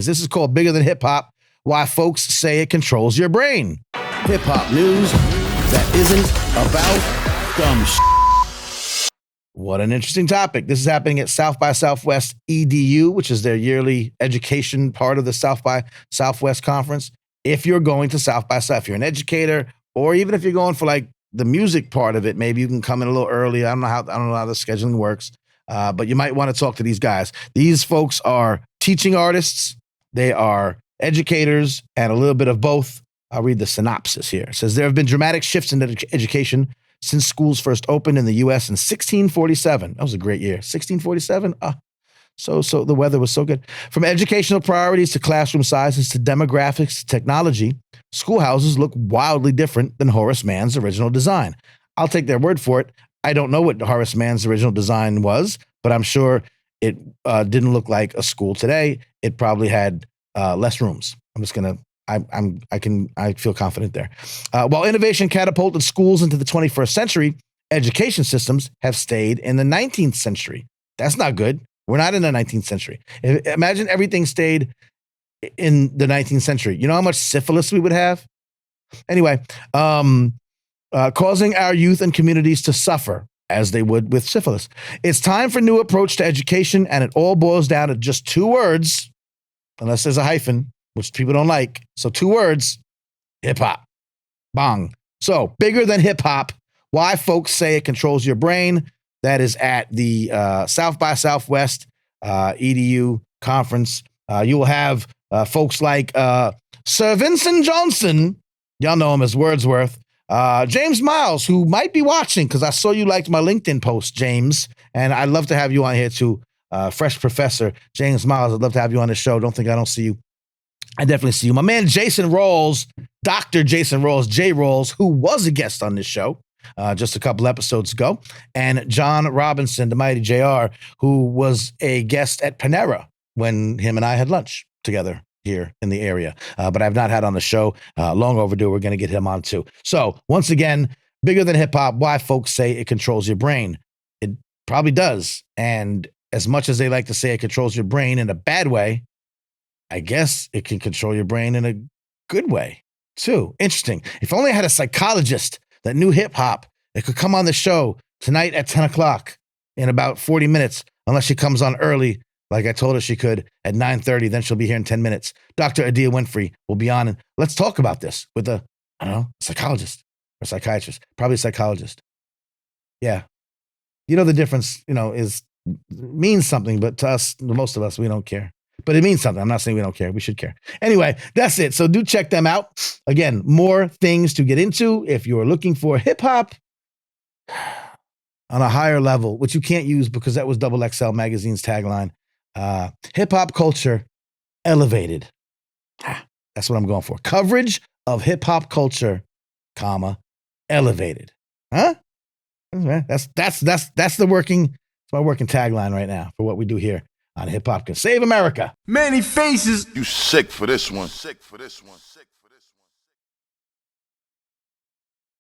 This is called Bigger Than Hip Hop, Why Folks Say It Controls Your Brain. Hip hop news that isn't about dumb shit. What an interesting topic. This is happening at South by Southwest EDU, which is their yearly education part of the South by Southwest conference. If you're going to South by South, if you're an educator, or even if you're going for like the music part of it, maybe you can come in a little early. I don't know how the scheduling works, but you might want to talk to these guys. These folks are teaching artists. They are educators and a little bit of both. I'll read the synopsis here. It says, there have been dramatic shifts in education since schools first opened in the U.S. in 1647. That was a great year. 1647? So the weather was so good. From educational priorities to classroom sizes to demographics to technology, schoolhouses look wildly different than Horace Mann's original design. I'll take their word for it. I don't know what Horace Mann's original design was, but I'm sure it didn't look like a school today. It probably had less rooms. I feel confident there. While innovation catapulted schools into the 21st century, education systems have stayed in the 19th century. That's not good. We're not in the 19th century. Imagine everything stayed in the 19th century. You know how much syphilis we would have? Anyway, causing our youth and communities to suffer as they would with syphilis. It's time for a new approach to education, and it all boils down to just two words, unless there's a hyphen, which people don't like. So 2 words, hip hop. Bang. So Bigger Than Hip Hop, Why Folks Say It Controls Your Brain. That is at the South by Southwest EDU conference. You will have folks like Sir Vinson Johnson. Y'all know him as Wordsworth. James Miles, who might be watching because I saw you liked my LinkedIn post, James. And I'd love to have you on here too. Fresh Professor James Miles, I'd love to have you on the show. Don't think I don't see you. I definitely see you. My man, Jason Rawls, Dr. Jason Rawls, J. Rawls, who was a guest on this show just a couple episodes ago, and John Robinson, the mighty JR, who was a guest at Panera when him and I had lunch together here in the area. But I've not had on the show. Long overdue. We're going to get him on too. So once again, Bigger Than Hip Hop, Why Folks Say It Controls Your Brain. It probably does. And as much as they like to say it controls your brain in a bad way, I guess it can control your brain in a good way too. Interesting. If only I had a psychologist that knew hip hop that could come on the show tonight at 10 o'clock in about 40 minutes, unless she comes on early, like I told her she could at 9:30, then she'll be here in 10 minutes. Dr. Adia Winfrey will be on and let's talk about this with a psychologist or psychiatrist, probably a psychologist. Yeah. You know, the difference, means something, but to us, most of us, we don't care. But it means something. I'm not saying we don't care. We should care. Anyway, that's it. So do check them out. Again, more things to get into if you're looking for hip hop on a higher level, which you can't use because that was Double XL Magazine's tagline. Hip hop culture elevated. That's what I'm going for. Coverage of hip hop culture, elevated. Huh? That's the working. It's my working tagline right now for what we do here on Hip Hop Can Save America. Manny Faces. You sick for this one. Sick for this one. Sick.